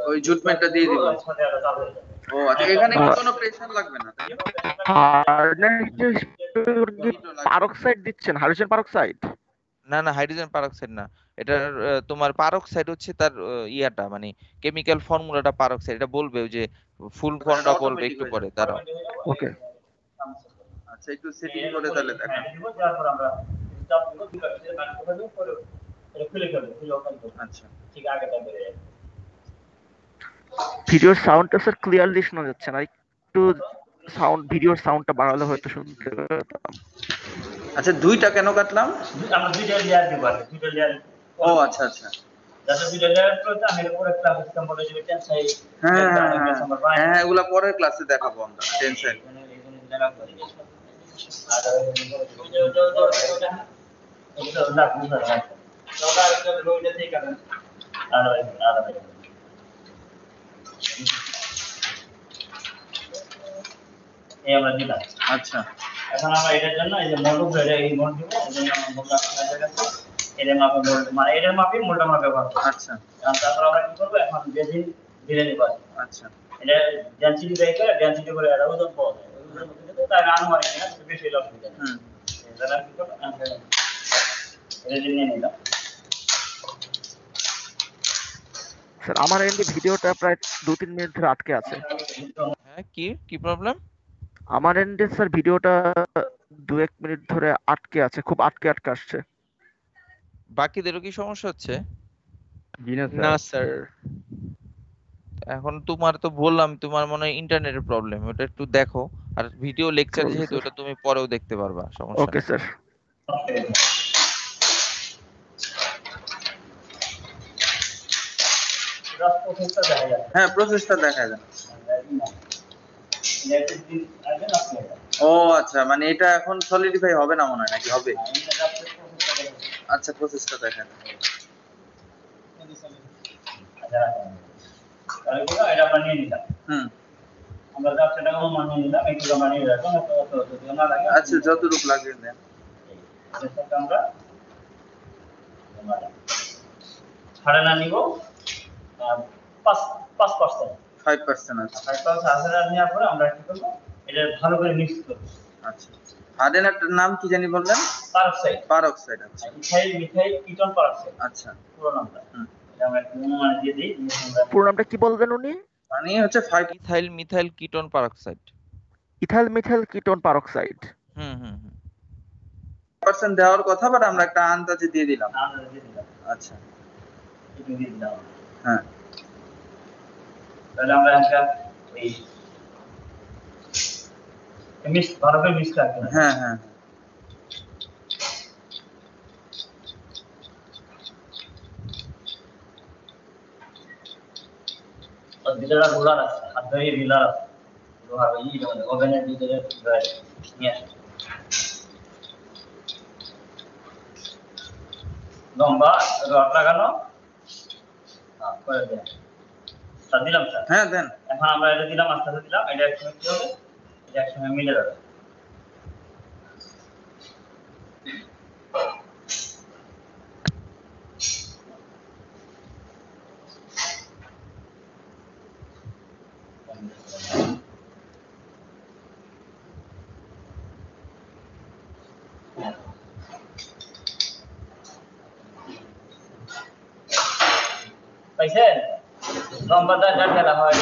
ওই জুটমেন্টটা দিয়ে দিব। সাথে আরো চাপ হয়ে যাবে। ও আচ্ছা, এখানে কি কোনো প্রেসার লাগবে না, তাই না? পারক্সাইড দিচ্ছেন, হাইড্রোজেন পারক্সাইড? না না, হাইড্রোজেন পারক্সাইড না। এটার তোমার পারক্সাইড হচ্ছে তার ইয়াটা, মানে কেমিক্যাল ফর্মুলাটা পারক্সাইড, এটা বলবে ওই যে ফুল ফর্মটা বলবে একটু পরে, দাঁড়াও। ওকে। আচ্ছা, একটু সেটিং করে তাহলে দেখা। তারপর আমরা চাপ দিব, দুটো এটা কাট করে দেব, পরে এটা খুলে ফেলবো, খুলে ওপেন করব। আচ্ছা, ঠিক আগেটা বের হয়ে যাবে। ভিডিওর সাউন্ডটা স্যার ক্লিয়ারলি শোনা যাচ্ছে না, একটু ভিডিওর সাউন্ডটা বাড়ালে হয়তো শুনতে পেতাম। আচ্ছা, দুইটা কেন কাটলাম? আমরা দুইটা লেয়ার দিব, আর দুইটা লেয়ার। ও আচ্ছা আচ্ছা। যাতে দুইটা লেয়ার করতে আমি এর উপরে ক্লাস সিস্টেম বলে দিই, টেনসাইল। হ্যাঁ হ্যাঁ, এগুলা পরের ক্লাসে দেখাবো আমরা, টেনসাইল। আর এটা না বুঝা যায়। তোমরা এটা রইলে ঠিক আছে। আর এই আমরা দিলাম। আচ্ছা, এখন আমরা এটার জন্য এই যে মোল্ড ব্রেড, এই মোল্ড দিব, এই জন্য আমরা মোল্ড আপনাদের কাছে এর মাপে মোল্ড, মানে এর মাপে মোল্ডটা আমরা ব্যবহার করব। আচ্ছা। তারপর আমরা কি করব, এখন রেজিন ঢেলে নিব। আচ্ছা, এটা ডেনসিটি দেখে ডেনসিটি করে এটা ওজন পাওয়া যায়, ওজনের মধ্যে দিতে তার আনুমানিক না একটু বেশি লাভ হবে। এটার কি করব, আমরা রেজিন নিয়ে নিলাম। স্যার আমার এন্ডে ভিডিওটা প্রায় 2-3 মিনিট ধরে আটকে আছে। হ্যাঁ, কি কি প্রবলেম? আমার এন্ডে স্যার ভিডিওটা 2-1 মিনিট ধরে আটকে আছে, খুব আটকে আটকে আসছে। বাকিদেরও কি সমস্যা হচ্ছে? না স্যার। এখন তোমার তো বললাম তোমার মনে হয় ইন্টারনেটের প্রবলেম, ওটা একটু দেখো। আর ভিডিও লেকচার Okay, যেহেতু, sir. ওটা তুমি পরেও দেখতে পারবা, সমস্যা ওকে নেই। স্যার। জাস্ট প্রসেসটা দেখা যাচ্ছে। হ্যাঁ, প্রসেসটা দেখা যায়। ও আচ্ছা, মানে এটা এখন সলিডিফাই হবে না মনে হয়, নাকি হবে? আচ্ছা, প্রসেসটা দেখা যায়। এটা আমরা নিয়ে নিলাম। আমরা যা সেটা মানিয়ে নিলাম, একটু মানিয়ে রাখলাম, অত না লাগে। আচ্ছা, যতটুকু লাগে দেন। এটাকে আমরা ছাড়ে না নিব 5%। 5% আছে। 5% হাজার নেওয়ার পরে আমরা কি করব, এটা ভালো করে মিক্স করব। আচ্ছা, হার্ডেনারটার নাম কি জানি বললেন? পারক্সাইড। পারক্সাইড, আচ্ছা। Methyl ketone peroxide. আচ্ছা, পুরো নামটা। এটা আমরা একটু মানে দিয়ে দিই। পুরো নামটা কি বললেন উনি? মানে হচ্ছে 5 methyl ketone peroxide. Ethyl methyl ketone peroxide. হুম হুম হুম। 5% দেওয়ার কথা, বাট আমরা একটা আন্দাজে দিয়ে দিলাম। আচ্ছা, একটু দিয়ে দিলাম। হ্যাঁ। তাহলে আমরা একটা এই মিক্স ভালো করে মিক্স রাখবেন। হ্যাঁ হ্যাঁ আর ভিতরে রোলার আছে, আর দই রিলার আছে, লোহার ওভেনের ভিতরে নিয়ে আসেন। লম্বা রড লাগানো করে দেন। স্যার দিলাম স্যার। হ্যাঁ দেন। এখন আমরা এটা দিলাম, আস্তে আস্তে দিলাম, এটা একসঙ্গে কি হবে, এটা একসঙ্গে মিলে যাবে। পাইছেন? লম্বাটা যা খেলা হয়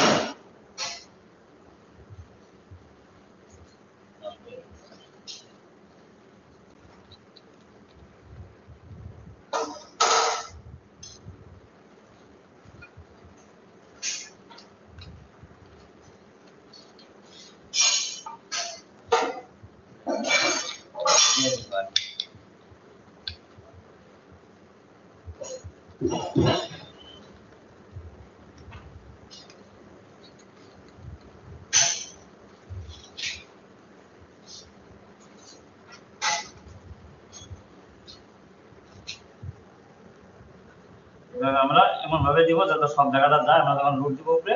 আমরা এমন ভাবে দিব যাতে সব জায়গাটা যায়। আমরা যখন লোড দিব উপরে,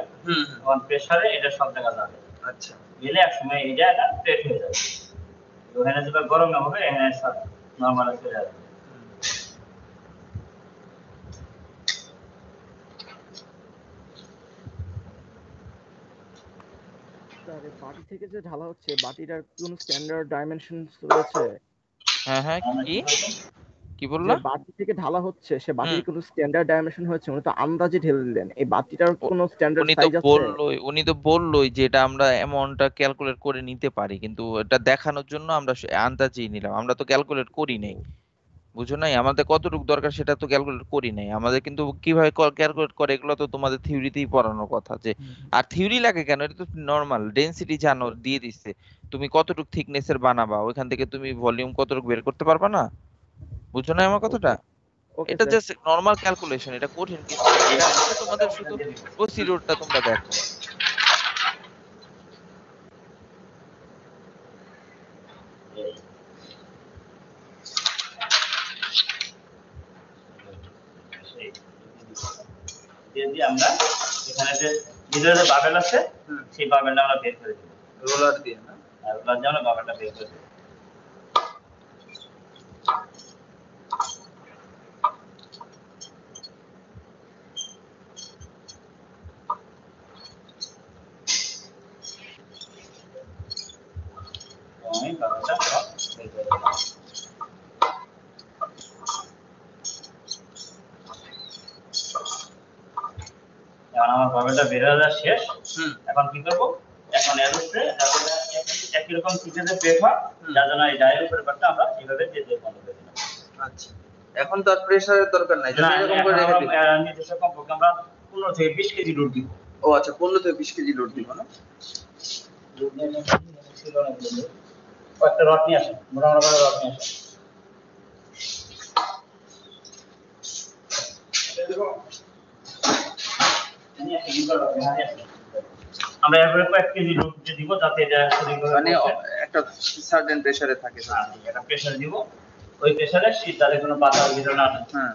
তখন প্রেসারে এটা সব জায়গা যাবে। আচ্ছা গেলে এক সময় এটা প্লেট হয়ে যাবে। ওখানে যেটা গরম না হবে, এখানে সব নরমাল চলে যাবে। স্যার এই বাটি থেকে যে ঢালা হচ্ছে, বাটিটার কোন স্ট্যান্ডার্ড ডাইমেনশনস রয়েছে? হ্যাঁ হ্যাঁ, আমরা কি কি যে বললা? বাটি থেকে ঢালা হচ্ছে, সে বাটির কোনো স্ট্যান্ডার্ড ডাইমেনশন হয়েছে? উনি তো আন্দাজে ঢেলে দিলেন, এই বাটিটার কোনো স্ট্যান্ডার্ড সাইজ আছে? উনি তো বললোই যে এটা আমরা অ্যামাউন্টটা ক্যালকুলেট করে নিতে পারি, কিন্তু এটা দেখানোর জন্য আমরা আন্দাজেই নিলাম, আমরা তো ক্যালকুলেট করি নাই। বুঝো নাই, আমাদের কতটুকু দরকার সেটা তো ক্যালকুলেট করি নাই আমাদের, কিন্তু কিভাবে ক্যালকুলেট করে এগুলো তো তোমাদের থিওরিতেই পড়ানোর কথা। যে আর থিওরি লাগে কেন, এটা তো নর্মাল ডেনসিটি জানো, দিয়ে দিচ্ছে তুমি কতটুকু থিকনেসের বানাবা, ওইখান থেকে তুমি ভলিউম কতটুকু বের করতে পারবা না। বুঝো না আমার কথাটা? ওকে এটা স্যার। জাস্ট নর্মাল ক্যালকুলেশন, এটা কঠিন কিছু না। এটা হচ্ছে তোমাদের শুধু প্রসিডিউরটা তোমরা দেখো। দিয়ে আমরা এখানে যে ভিতরে যে বাবেল আছে, সেই বাবেলটা আমরা বের করে দেব রোলার দিয়ে না? আর রোলার দিয়ে আমরা বাবেলটা বের করে দেব। আমি বাবেলটা সব বের করে দেব। এখন আমার বাবেলটা বের হয়ে যাওয়া শেষ। এখন কি করব, এখন এর উপরে একই রকম সিজে প্লেট হয়, যার জন্য এই ডায়ের উপরে পাটটা আমরা এইভাবে দিয়ে দিয়ে বন্ধ করে দিলাম। আচ্ছা এখন তো আর প্রেসারের দরকার নাই, না, যদি এরকম করে রেখে দিই। নির্দিষ্ট কমপক্ষে আমরা 15 থেকে 20 কেজি লোড দিব। ও আচ্ছা 15 থেকে 20 কেজি লোড দিব না? লোড নিয়ে ছিল না বলে একটা রড নিয়ে আসেন, মোটামুটি করে রড নিয়ে আসেন। আমরা এভাবে কয়েক কেজি লোড দিব যাতে এটা মানে একটা সার্টেন প্রেসারে থাকে। একটা প্রেসার দিব, ওই প্রেসারে শীত যাতে কোনো বাতাস ভিতরে না ঢোকে। হ্যাঁ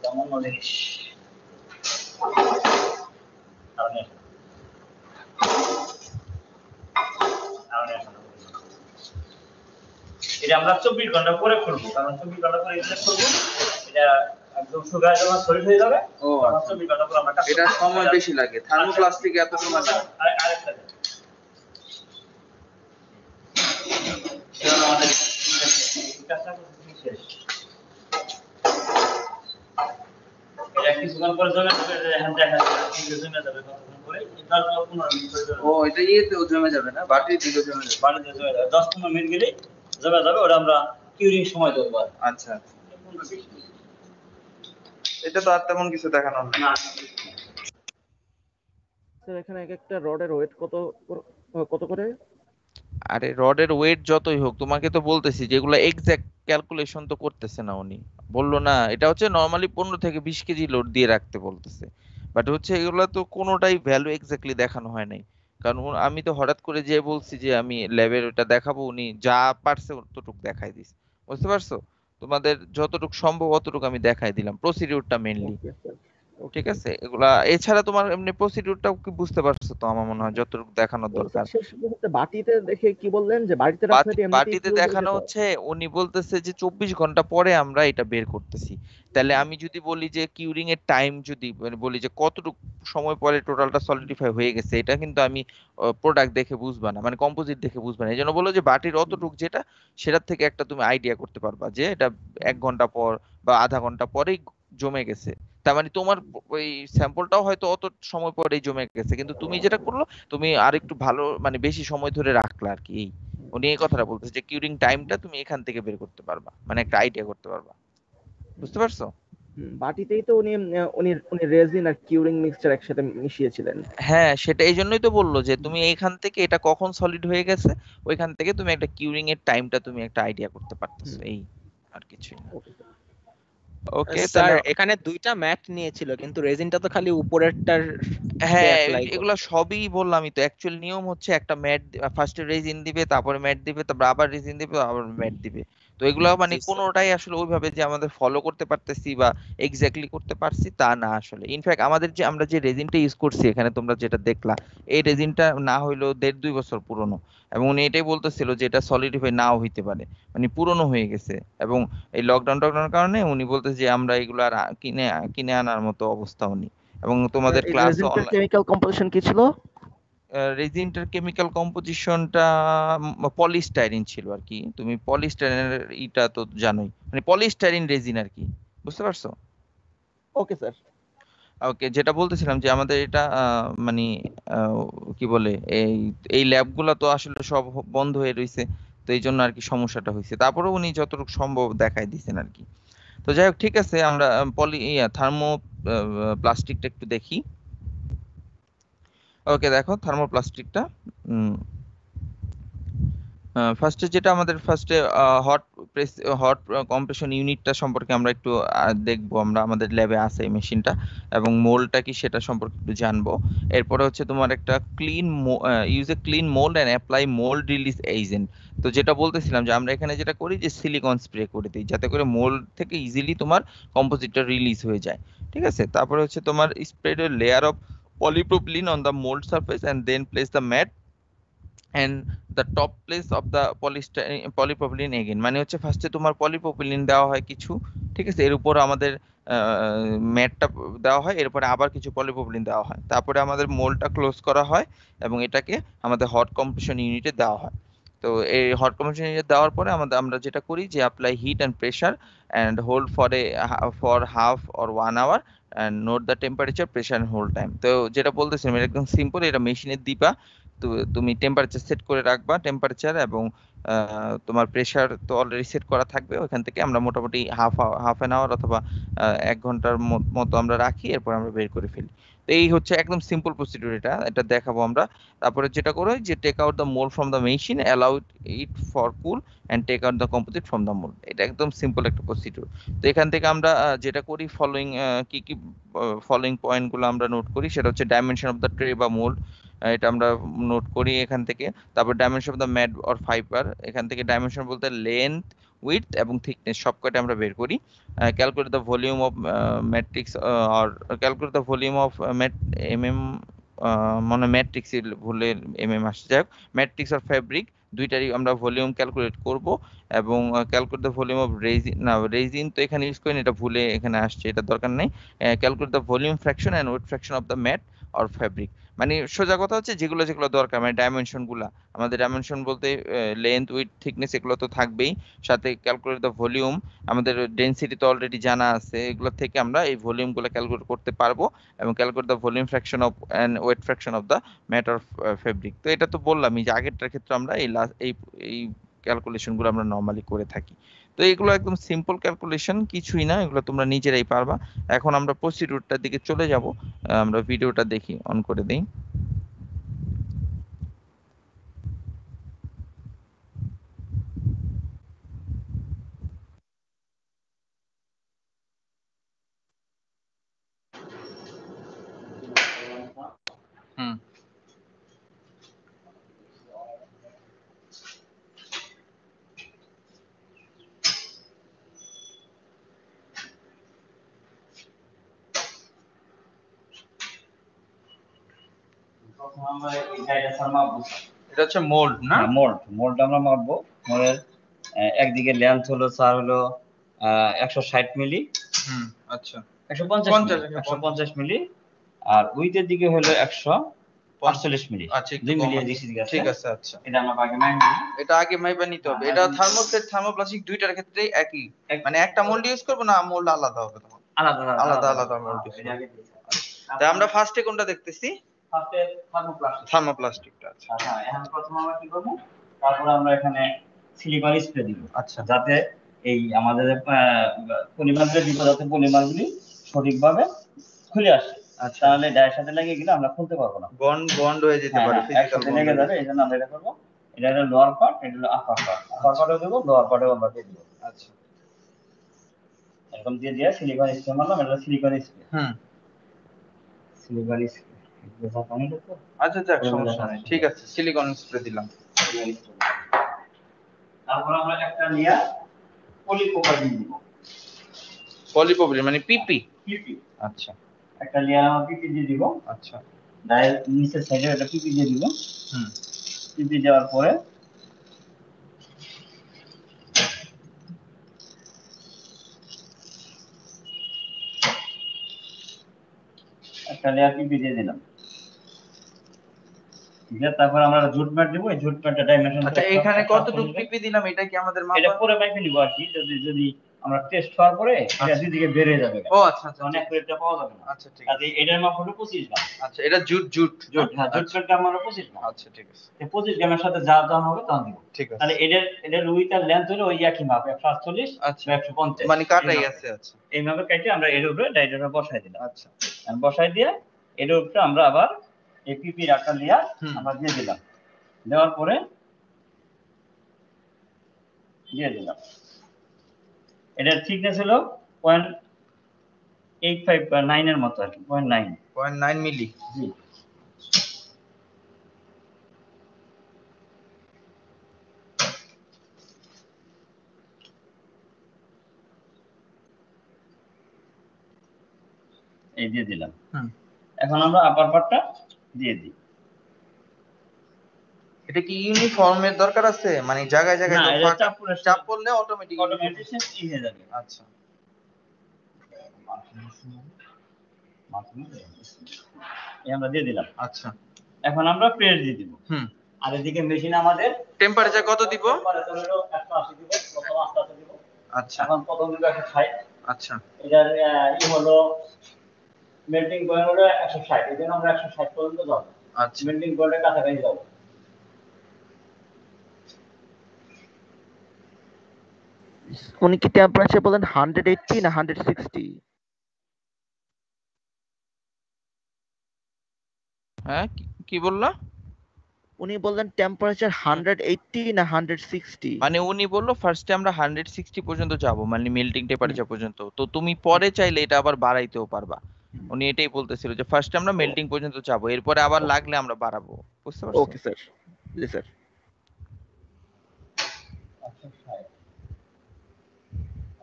যেমন মনে করিস এটা আমরা 24 ঘন্টা পরে করবো, কারণ 24 ঘন্টা পরে এটা করবো, এটা একদম শুকায় যখন সলিড হয়ে যাবে। ও আচ্ছা 24 ঘন্টা পর আমরা এটা সময় বেশি লাগে, থার্মোপ্লাস্টিকে এত সময় লাগে। আরেকটা আমাদের কাজটা শেষ। এটা কিছুক্ষণ পরে জমে যাবে, এখন দেখা যাবে জমে যাবে কতক্ষণ পরে, এটার পর 15 মিনিট পরে ও এটা ইয়েতেও জমে যাবে না, বাটির দিকে জমে যাবে? বাড়িতে জমে যাবে 10-15 মিনিট গেলেই জমে যাবে, ওটা আমরা কিউরিং সময় দেবো। আচ্ছা এটা তো আর তেমন কিছু দেখানোর না। স্যার এখানে এক একটা রডের ওয়েট কত কত করে? আরে রডের ওয়েট যতই হোক, তোমাকে তো বলতেছি যেগুলো এক্সাক্ট ক্যালকুলেশন তো করতেছে না উনি। বললো না এটা হচ্ছে নর্মালি 15 থেকে 20 কেজি লোড দিয়ে রাখতে বলতেছে, বাট হচ্ছে এগুলো তো কোনোটাই ভ্যালু এক্স্যাক্টলি দেখানো হয় নাই। কারণ আমি তো হঠাৎ করে যে বলছি যে আমি ল্যাবের ওটা দেখাবো, উনি যা পারছে ততটুকু দেখাই দিস, বুঝতে পারছো? তোমাদের যতটুকু সম্ভব অতটুকু আমি দেখাই দিলাম, প্রসিডিউরটা মেনলি। ওকে স্যার, ওকে ঠিক স্যার। আছে, এগুলা এছাড়া তোমার এমনি প্রসিডিউরটাও কি বুঝতে পারছো তো আমার মনে হয় যতটুকু দেখানোর ও দরকার। স্যার, শেষ মুহূর্তে বাটিতে দেখে কি বললেন যে বাড়িতে রাখলে এটি এমনিতেই বাটিতে ফিউজ হয়ে দেখানো যেত? হচ্ছে, উনি বলতেছে যে 24 ঘন্টা পরে আমরা এটা বের করতেছি। তাহলে আমি যদি বলি যে কিউরিং এর টাইম, যদি বলি যে কতটুকু সময় পরে টোটালটা সলিডিফাই হয়ে গেছে, এটা কিন্তু আমি প্রোডাক্ট দেখে বুঝবা না, মানে কম্পোজিট দেখে বুঝবা না। এই জন্য বলো যে বাটির অতটুক যেটা, সেটার থেকে একটা তুমি আইডিয়া করতে পারবা যে এটা 1 ঘন্টা পর বা আধা ঘন্টা পরেই জমে গেছে। তার মানে তোমার ওই স্যাম্পলটাও হয়তো অত সময় পরেই জমে গেছে, কিন্তু তুমি যেটা করলো, তুমি আর একটু ভালো মানে বেশি সময় ধরে রাখলা আর কি। এই উনি এই কথাটা বলতেছে যে কিউরিং টাইমটা তুমি এখান থেকে বের করতে পারবা, মানে একটা আইডিয়া করতে পারবা, বুঝতে পারছো? বাটিতেই তো উনি উনি উনি রেজিন আর কিউরিং মিক্সচার একসাথে মিশিয়েছিলেন। হ্যাঁ, সেটা এই জন্যই তো বললো যে তুমি এইখান থেকে এটা কখন সলিড হয়ে গেছে, ওইখান থেকে তুমি একটা কিউরিং এর টাইমটা তুমি একটা আইডিয়া করতে পারতেছো, এই আর কিছুই না। Okay sir. ওকে স্যার তাহলে। এখানে দুইটা ম্যাট নিয়েছিল, কিন্তু রেজিনটা তো খালি উপরেরটার হ্যাঁ, অ্যাপ্লাই এগুলা করছে। সবই বললামই তো, অ্যাকচুয়াল নিয়ম হচ্ছে একটা ম্যাট ফার্স্টে রেজিন দিবে, তারপরে ম্যাট দিবে, তারপর আবার রেজিন দিবে, আবার ম্যাট দিবে। তো এগুলা মানে জি স্যার। কোনোটাই আসলে ওইভাবে যে আমাদের ফলো করতে পারতেছি বা এক্স্যাক্টলি করতে পারছি তা না আসলে। ইনফ্যাক্ট আমাদের যে আমরা যে রেজিনটা ইউজ করছি এখানে তোমরা যেটা দেখলা, এই রেজিনটা না হইলেও 1.5-2 বছর পুরনো, এবং উনি এটাই বলতেছিল যে এটা সলিডিফাই নাও হইতে পারে, মানে পুরনো হয়ে গেছে। এবং এই লকডাউন টকডাউনের কারণে উনি বলতেছে যে আমরা এগুলো আর কিনে কিনে আনার মতো অবস্থাও নেই। এবং তোমাদের এই ক্লাসও রেজিনটার কেমিক্যাল কম্পোজিশন কি ছিল? রেজিনটার কেমিক্যাল কম্পোজিশনটা পলিস্টাইরিন ছিল আর কি। তুমি পলিস্টাইরিনের ইটা তো জানোই, মানে পলিস্টাইরিন রেজিন আর কি, বুঝতে পারছো? Okay sir. ওকে, যেটা বলতেছিলাম যে আমাদের এটা মানে আহ, কি বলে, এই এই ল্যাবগুলো তো আসলে সব বন্ধ হয়ে রইছে, তো এই জন্য আর কি সমস্যাটা হয়েছে। তারপরে উনি যতটুকু সম্ভব দেখাই দিয়েছেন আর কি। তো যাই হোক, ঠিক আছে, আমরা থার্মো প্লাস্টিকটা একটু দেখি। ওকে দেখো থার্মোপ্লাস্টিকটা, ফার্স্টে যেটা আমাদের ফার্স্টে হট প্রেস হট কম্প্রেশন ইউনিটটা সম্পর্কে আমরা একটু দেখবো, আমরা আমাদের ল্যাবে আছে এই মেশিনটা, এবং মোল্ডটা কি সেটা সম্পর্কে একটু জানবো। এরপরে হচ্ছে তোমার একটা use a clean mould and apply mould release agent. তো যেটা বলতেছিলাম যে আমরা এখানে যেটা করি যে সিলিকন স্প্রে করে দিই যাতে করে মোল্ড থেকে ইজিলি তোমার কম্পোজিটটা রিলিজ হয়ে যায়। ঠিক আছে, তারপরে হচ্ছে তোমার spread layer of polypropylene on the mold surface and then place the mat and the top place of the polypropylene again। মানে হচ্ছে ফার্স্টে তোমার পলিপ্রোপিলিন দেওয়া হয় কিছু, ঠিক আছে, এর উপর আমাদের ম্যাটটা দেওয়া হয়, এরপরে আবার কিছু পলিপ্রোপিলিন দেওয়া হয়, তারপরে আমাদের মোল্ডটা ক্লোজ করা হয় এবং এটাকে আমাদের হট কম্প্রেশন ইউনিটে দেওয়া হয়। তো এই হট কম্প্রেশন ইউনিটে দেওয়ার পরে আমরা যেটা করি যে apply heat and pressure and hold for half or 1 hour and note the temperature pressure and hold time. তো যেটা বলতেছিলাম এটা একদম সিম্পল, এটা মেশিনে দিবা, তো তুমি টেম্পারেচার সেট করে রাখবা, টেম্পারেচার এবং তোমার প্রেসার তো অলরেডি সেট করা থাকবে। ওখান থেকে আমরা মোটামুটি হাফ অ্যান আওয়ার অথবা 1 ঘন্টার মতো আমরা রাখি, এরপর আমরা বের করে ফেলি। তো এই হচ্ছে একদম সিম্পল প্রসিডিউর, এটা এটা দেখাবো আমরা। তারপরে যেটা করো যে take out the mould from the machine, allow it for cool and take out the composite from the mould. এটা একদম সিম্পল একটা প্রসিডিউর। তো এখান থেকে আমরা যেটা করি ফলোইং কি কি ফলোইং পয়েন্টগুলো আমরা নোট করি, সেটা হচ্ছে ডাইমেনশন অফ দ্য ট্রে বা মোল্ড, এটা আমরা নোট করি এখান থেকে। তারপর dimension of the mat or fibre, এখান থেকে ডাইমেনশন বলতে লেন্থ, উইডথ এবং থিকনেস সবকটা আমরা বের করি। Calculate the volume of matrix or calculate the volume of MM, মানে ম্যাট্রিক্স ভুলে এমএম আসছে, যাই হোক ম্যাট্রিক্স আর ফ্যাব্রিক দুইটারই আমরা ভলিউম ক্যালকুলেট করব। এবং calculate the volume of resin, না রেজিন তো এখানে ইউজ করিনি, এটা ভুলে এখানে আসছে, এটা দরকার নেই। Calculate the volume fraction and weight fraction of the mat or fabric. মানে সোজা কথা হচ্ছে যেগুলো যেগুলো দরকার, মানে ডাইমেনশন গুলা, আমাদের ডাইমেনশন বলতে লেন্থ, উইডথ, থিকনেস এগুলো তো থাকবেই, সাথে ক্যালকুলেট দ্য ভলিউম, আমাদের ডেনসিটি তো অলরেডি জানা আছে, এগুলো থেকে আমরা এই ভলিউম গুলো ক্যালকুলেট করতে পারবো। এবং calculate the volume fraction of and weight fraction of the matter fabric. তো এটা তো বললামই যে আগেরটার ক্ষেত্রে আমরা এই ক্যালকুলেশন গুলো আমরা নর্মালি করে থাকি। তো এগুলো একদম সিম্পল ক্যালকুলেশন, কিছুই না, এগুলো তোমরা নিজেরাই পারবা। এখন আমরা প্রসিডিউরটার দিকে চলে যাব, আমরা ভিডিওটা দেখি, অন করে দেই। প্রথমে আমরা এই ডাইটাসার মাপবো। এটা হচ্ছে মোল্ড না? হ্যাঁ, মোল্ড আমরা মাপবো। মোল্ডের একদিকে লেন্থ হলো স্যার হলো 160 মিলি। আচ্ছা 150 মিলি, আর উইথের দিকে হলো 148 মিলি। আচ্ছা, একটু 2 মিলি কম আছে। দিছি, ঠিক আছে। আচ্ছা, এটা আমরা আগে মাইনে নিই। এটা আগে মাইপা নিতে হবে। হ্যাঁ, এটা আগে থার্মোসেট থার্মোপ্লাস্টিক দুইটার ক্ষেত্রে একই, মানে একটা মোল্ড ইউজ করব না মোল্ড আলাদা হবে তোমার? আলাদা মোল্ড ইউজ এটা আগে দিছি। তাই আমরা ফার্স্টে কোনটা দেখতেছি? ফার্স্টে থার্মোপ্লাস্টিক। থার্মোপ্লাস্টিকটা। আচ্ছা হ্যাঁ, এখন প্রথমে আমরা কি করব, তারপর আমরা এখানে সিলিকন স্প্রে দিব। আচ্ছা। যাতে এই আমাদের পলিমারগুলো দিব, যাতে পলিমারগুলি সঠিকভাবে খুলে আসে। আচ্ছা, তাহলে ডায়ের সাথে লেগে গেলে আমরা খুলতে পারবো না। বন্ড হয়ে যেতে পারে, ফিজিক্যাল একসাথে বন্ড লেগে যাবে, এই জন্য আমরা এটা করবো। এটা হলো লোয়ার পার্ট, এটা হলো আপার পার্ট। আপার পার্টে দেবো, লোয়ার পার্টেও আমরা দিয়ে দেবো। আচ্ছা, এরকম দিয়ে সিলিকন স্প্রে মারলাম। এটা সিলিকন স্প্রে। সিলিকন স্প্রে এটা পানি দিতে। আচ্ছা যাক, সমস্যা নেই, ঠিক আছে, সিলিকন স্প্রে দিলাম। তারপর আমরা একটা লেয়ার পলিপ্রোপাইল দিয়ে দিব। পলিপ্রোপিলিন মানে পিপি? পিপি। আচ্ছা, একটা লেয়ার আমরা পিপি দিয়ে দিব। আচ্ছা, ডায়ের নিচের সাইডে একটা পিপি দিয়ে দিব। হুম, পিপি দেওয়ার পরে একটা লেয়ার পিপি দিয়ে দিলাম। ঠিক আছে, তারপর আমরা জুট ম্যাট দিব। এই জুট ম্যাটটা ডাইমেনশন। আচ্ছা, এখানে কতটুকু পিপি দিলাম এটা কি আমাদের মাপা? এটা পুরো পাইপে নিব আর কি। যদি আমরা টেস্ট হওয়ার পরে এটা দুদিকে বেড়ে যাবে। ও আচ্ছা আচ্ছা, অনেক রেটটা পাওয়া যাবে না। আচ্ছা ঠিক তাহলে আছে। এটার মাপ হলো 25 গ্রাম। আচ্ছা, এটা জুট। হ্যাঁ, জুট ম্যাটটা আমরা 25 গ্রাম। আচ্ছা ঠিক আছে, এই 25 গ্রামের সাথে যা দাম হবে তা দিব। ঠিক আছে। তাহলে এটার উইথ আর লেন্থ হলো ওই একই মাপ, 148 আচ্ছা, বা 150, মানে কাটাই আছে। আচ্ছা, এই মাপে কেটে আমরা এর উপরে ডাইরেক্টর বসাই দিলাম। আচ্ছা, আর বসাই দিয়ে এর উপরে আমরা আবার এই পিপির একটা লেয়ার আমরা দিয়ে দিলাম। দেওয়ার পরে দিয়ে দিলাম। এটার থিকনেস হলো 0.85 বা 9 এর মতো আর কি, 0.9 মিলি। জি। এই দিয়ে দিলাম। এখন আমরা আপার পার্টটা দিয়ে দিই। এটা কি ইউনিফর্মের দরকার আছে, মানে জায়গায় জায়গায় না, তো এটা চাপ পড়লে অটোমেটিক ই হয়ে যাবে। আচ্ছা, এই আমরা দিয়ে দিলাম। আচ্ছা, এখন আমরা প্রেস দিয়ে দিব। আর এদিকে মেশিন আমাদের টেম্পারেচার কত দিব? টেম্পারেচার হলো 180 দিব, প্রথম আস্তে দিব। আচ্ছা, এখন প্রথম দিব 160। আচ্ছা, এটার হলো মেল্টিং পয়েন্ট হলো 160, এই জন্য আমরা 160 পর্যন্ত যাব। আচ্ছা, মেল্টিং পয়েন্টের কাছাকাছি যাব। উনি কি টেম্পারেচার বলেন 180 না 160? হ্যাঁ, কি বললা? উনি বললেন টেম্পারেচার 180 না 160? মানে উনি বললো ফার্স্টে আমরা 160 পর্যন্ত যাব, মানে মেল্টিং টেম্পারেচার পর্যন্ত। তো তুমি পরে চাইলে এটা আবার বাড়াইতেও পারবা। উনি এটাই বলতেছিল যে ফার্স্টে আমরা মেল্টিং পর্যন্ত যাব, এরপরে আবার লাগলে আমরা বাড়াবো। বুঝতে পারছো? ওকে স্যার, জি স্যার।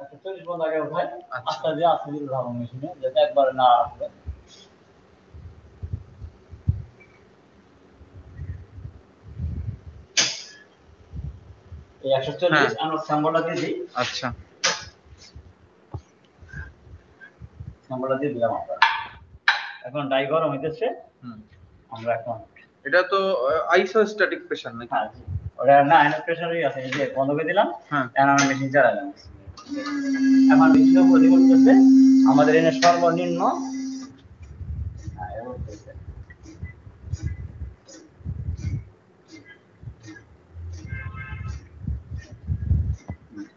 আচ্ছা, 40 বন্ধ আগে উঠাই। আস্তে দিয়ে আস্তে দিয়ে উঠাবো মেশিনে, যাতে একবারে না আসবে। এই 140 আমরা স্যাম্পলটা দিয়ে দিই। আচ্ছা, স্যাম্পলটা দিয়ে দিলাম আমরা। এখন ডাই গরম হইতেছে। আমরা এখন এটা তো আইসোস্ট্যাটিক প্রেসার নাকি? হ্যাঁ, ওটা না এনার প্রেসারই আছে। এই যে বন্ধ করে দিলাম। এখন আমরা মেশিন চালালাম। এখন মেশিন উপরে করতেছে আমাদের এনে সর্বনিম্ন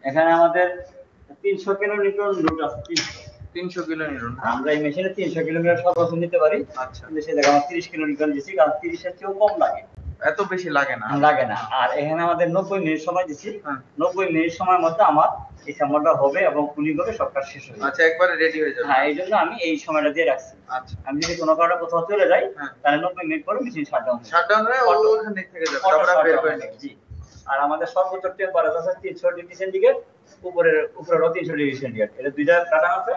এখানে আমাদের 300 কিলোমিটার লোড আছে। 300 কিলোমিটার। আমরা এই মেশিনে 300 কিলোমিটার সর্বোচ্চ নিতে পারি। আচ্ছা, কিন্তু সে জায়গায় আমরা 30 কিলোমিটার দিছি, কারণ 30 এর চেয়েও কম লাগে। এত বেশি লাগে না। আর এখানে আমাদের 90 মিনিট সময় দিছি। 90 মিনিট সময়ের মধ্যে আমার এই স্যাম্পলটা হবে এবং কুলিং হবে, সব কাজ শেষ হয়ে যাবে। আচ্ছা, একবারে রেডি হয়ে যাবে। হ্যাঁ, এই জন্য আমি এই সময়টা দিয়ে রাখছি। আচ্ছা, আমি যদি কোনো কারণে কোথাও চলে যাই তাহলে 90 মিনিট পরে মেশিন শাটডাউন হয়ে ওখানে থেকে যাবে, তারপর বের করে নিব। জি। আর আমাদের সর্বোচ্চ টেম্পারেচার আছে 300 ডিগ্রি সেন্টিগ্রেড, উপরের 300 ডিগ্রি সেন্টিগ্রেড। এটা দুইটা প্যাটার্ন আছে,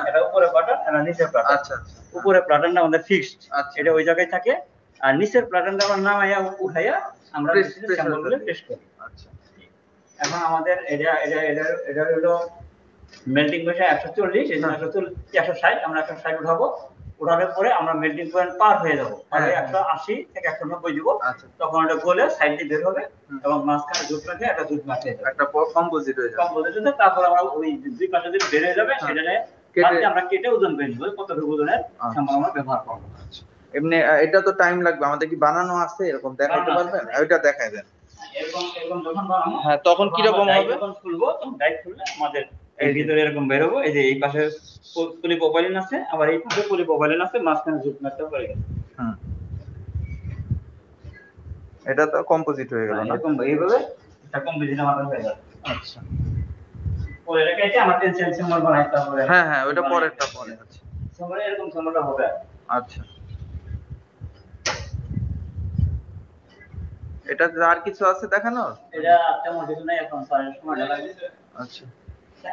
এটা উপরে প্যাটার্ন আর নিচের প্যাটার্ন। আচ্ছা, উপরে প্যাটার্নটা আমাদের ফিক্সড, আচ্ছা, এটা ওই জায়গায় থাকে। আর নিচের প্লাগইনটা আমরা নামাইয়া উঠাইয়া আমরা স্যাম্পলগুলো টেস্ট করি। আচ্ছা, এখন আমাদের এটা হলো মেল্টিং প্রেসার 140, এই জন্য 160 আমরা 160 উঠাবো। উঠানোর পরে আমরা মেল্টিং পয়েন্ট পার হয়ে যাব, তাহলে 180 থেকে 190 দিব। তখন এটা গলে সাইড দিয়ে বের হবে এবং মাঝখানে জুট রেখে একটা জুট মাখে একটা কম্পোজিট হয়ে যাবে। কম্পোজিট হয়ে তারপর আমরা ওই দুই পাশে যে বের হয়ে যাবে সেটা নিয়ে আমরা কেটে ওজন করে নিব, কতটুকু ওজনের সাম্বার আমরা ব্যবহার করব। এমনি এটা তো টাইম লাগবে, আমাদের কি বানানো আছে এরকম দেখাতে পারবেন? ওইটা দেখাই দেন। এরকম যখন বানাবো হ্যাঁ, তখন কি রকম হবে? যখন খুলবো তখন ডাইরেক্ট খুললে আমাদের এই ভিতরে এরকম বের হবে। এই যে এই পাশে পলিপ্রোপাইলিন আছে, আবার এই পাশে পলিপ্রোপাইলিন আছে, মাঝখানে জুট ম্যাটটা পড়ে গেছে। এটা তো কম্পোজিট হয়ে গেল না? এরকম এইভাবে এটা কম্পোজিট আমাদের হয়ে যাবে। আচ্ছা, পরে রেখেছি আমরা টেনশন সিম্বল বানাইতে হবে। হ্যাঁ ওটা পরেরটা পরে আছে। সিম্বল এরকম সিম্বলটা হবে। আচ্ছা, এটা আর কিছু আছে দেখানোর? এটা তেমন কিছু নাই, এখন স্যার সময়টা লাগবে। আচ্ছা,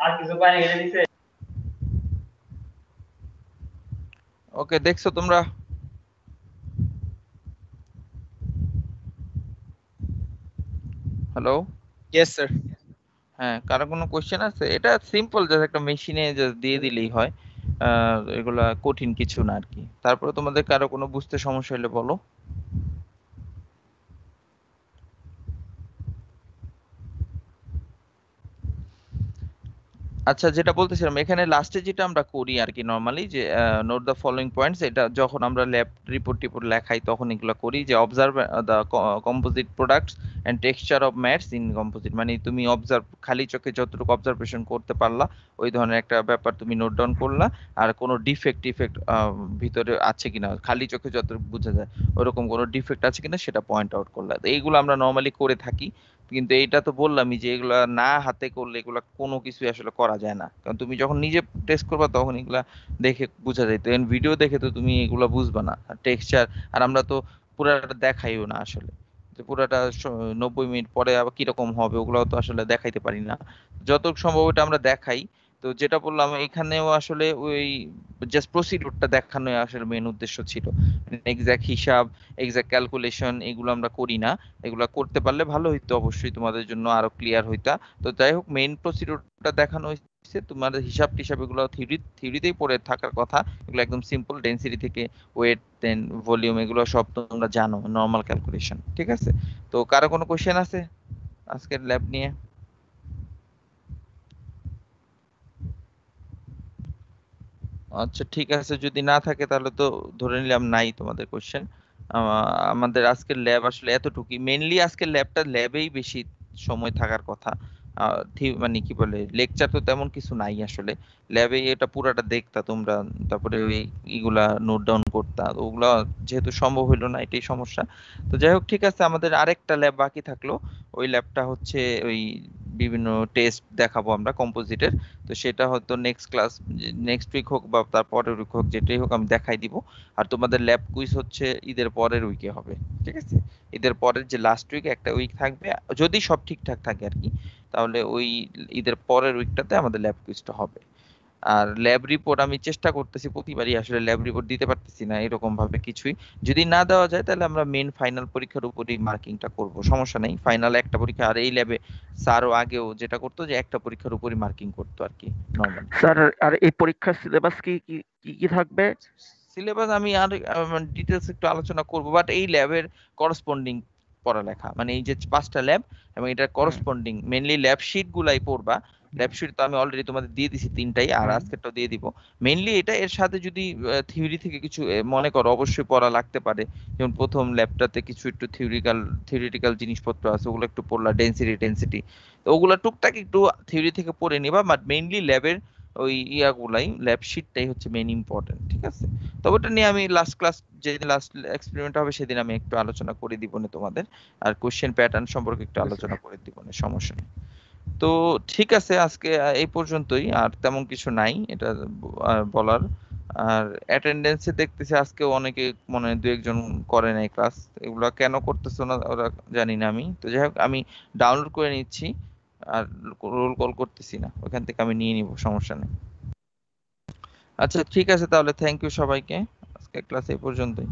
আর কিছু বাইরে গেলে দিছে। ওকে, দেখছো তোমরা? হ্যালো? Yes sir. হ্যাঁ, কারো কোনো কোশ্চেন আছে? এটা সিম্পল, জাস্ট একটা মেশিনে জাস্ট দিয়ে দিলেই হয়, এগুলা কঠিন কিছু না আর কি। তারপরে তোমাদের কারো কোনো বুঝতে সমস্যা হলে বলো। আচ্ছা, যেটা বলতেছিলাম, এখানে লাস্টে যেটা আমরা করি আর কি নরমালি, যে নোট দ্য ফলোইং পয়েন্টস, এটা যখন আমরা ল্যাব রিপোর্ট লেখাই তখন এগুলো করি, যে observe the composite products and texture of mats in composite. মানে তুমি অবজার্ভ, খালি চোখে যতটুকু অবজারভেশন করতে পারলা ওই ধরনের একটা ব্যাপার তুমি নোট ডাউন করলা, আর কোনো ডিফেক্ট ভিতরে আছে কিনা, খালি চোখে যতটুকু বোঝা যায় ওরকম কোনো ডিফেক্ট আছে কিনা সেটা পয়েন্ট আউট করলা। তো এইগুলো আমরা নরমালি করে থাকি, কিন্তু এইটা তো বললামই যে এগুলা না হাতে করলে এগুলা কোনো কিছু আসলে করা যায় না, কারণ তুমি যখন নিজে টেস্ট করবা তখন এগুলা দেখে বোঝা যায়। তো ভিডিও দেখে তো তুমি এগুলা বুঝবা না টেক্সচার, আর আমরা তো পুরাটা দেখাইও না আসলে, যে পুরাটা 90 মিনিট পরে আবার কিরকম হবে ওগুলাও তো আসলে দেখাইতে পারি না। যতটুকু সম্ভব ওটা আমরা দেখাই। তো যেটা বললাম এখানেও আসলে ওই জাস্ট প্রসিডিউরটা দেখানোই আসলে মেন উদ্দেশ্য ছিল। এক্সাক্ট হিসাব, এক্সাক্ট ক্যালকুলেশন এগুলো আমরা করি না। এগুলা করতে পারলে ভালো হইতো, অবশ্যই তোমাদের জন্য আরো ক্লিয়ার হইতা। তো যাই হোক, মেইন প্রসিডিউরটা দেখানো হয়েছে। তোমাদের হিসাব টিসাব এগুলো থিওরিতেই পড়ে থাকার কথা। এগুলো একদম সিম্পল, ডেনসিটি থেকে ওয়েট দেন ভলিউম এগুলো সব তোমরা জানো, নর্মাল ক্যালকুলেশন। ঠিক আছে? তো কারো কোনো কোশ্চেন আছে আজকের ল্যাব নিয়ে? আচ্ছা, ঠিক আছে, যদি না থাকে তাহলে তো ধরে নিলাম নাই তোমাদের কোশ্চেন। আমাদের আজকের ল্যাব আসলে এতটুকুই। মেইনলি আজকের ল্যাবেই বেশি সময় থাকার কথা। মানে কি বলে, লেকচার তো তেমন কিছু নাই আসলে। ল্যাবে এটা পুরাটা দেখতা তোমরা, তারপরে ওই ইগুলা নোট ডাউন করতা। তো ওগুলা যেহেতু সম্ভব হইলো না, এটাই সমস্যা। তো যাই হোক, ঠিক আছে, আমাদের আরেকটা ল্যাব বাকি থাকলো। ওই ল্যাবটা হচ্ছে ওই বিভিন্ন টেস্ট দেখাবো আমরা কম্পোজিটের। তো সেটা হয়তো নেক্সট উইক হোক বা তার পরের উইক হোক, যেটাই হোক আমি দেখাই দিব। আর তোমাদের ল্যাব কুইজ হচ্ছে ঈদের পরের উইকে হবে। ঠিক আছে? ঈদের পরের যে লাস্ট উইক একটা উইক থাকবে, যদি সব ঠিকঠাক থাকে আর কি, তাহলে ওই ঈদের পরের উইকটাতে আমাদের ল্যাব কুইজটা হবে। আর ল্যাব রিপোর্ট আমি চেষ্টা করতেছি, প্রতিবারই আসলে ল্যাব রিপোর্ট দিতে পারতেছি না এরকম ভাবে কিছুই। যদি না দেওয়া যায় তাহলে আমরা মেন ফাইনাল পরীক্ষার উপরই মার্কিংটা করব, সমস্যা নেই। ফাইনাল একটা পরীক্ষা, আর এই ল্যাবে স্যারও আগেও যেটা করতো যে একটা পরীক্ষার উপরই মার্কিং করতো আর কি নরমালি। স্যার, আর এই পরীক্ষার সিলেবাস কি কি কি কি থাকবে? সিলেবাস আমি আর ডিটেলস একটু আলোচনা করব, বাট এই ল্যাবের করসপন্ডিং পড়ালেখা, মানে এই যে 5টা ল্যাব এবং এটার করসপন্ডিং মেইনলি ল্যাব শিট গুলাই পড়বা। ল্যাব শিট তো আমি অলরেডি তোমাদের দিয়ে দিছি 3টাই, আর আজকেরটাও দিয়ে দিব। মেইনলি এটা, এর সাথে যদি থিওরি থেকে কিছু মনে করো অবশ্যই পড়া লাগতে পারে। যেমন প্রথম ল্যাবটাতে কিছু একটু থিওরিটিক্যাল জিনিসপত্র আছে, ওগুলো একটু পড়লা, ডেনসিটি। তো ওগুলা টুকটাক একটু থিওরি থেকে পড়ে নিবা, বাট মেইনলি ল্যাবের ওই ইয়াগুলাই, ল্যাব শিটটাই হচ্ছে মেইন ইম্পর্টেন্ট। ঠিক আছে? তবে ওটা নিয়ে আমি যেদিন লাস্ট এক্সপেরিমেন্ট হবে সেদিন আমি একটু আলোচনা করে দিব না তোমাদের, আর কোশ্চেন প্যাটার্ন সম্পর্কে একটু আলোচনা করে দিব না, সমস্যা নেই। তো ঠিক আছে, আজকে এই পর্যন্তই, আর তেমন কিছু নাই এটা বলার। আর অ্যাটেন্ডেন্সে দেখতেছি আজকে অনেকে মনে হয় 2-1 জন করে নাই ক্লাস। এগুলো কেন করতেছো না ওরা জানি না আমি। তো যাই হোক, আমি ডাউনলোড করে নিচ্ছি, আর রোল কল করতেছি না, ওখান থেকে আমি নিয়ে নিব, সমস্যা নেই। আচ্ছা, ঠিক আছে, তাহলে থ্যাংক ইউ সবাইকে, আজকে ক্লাস এই পর্যন্তই।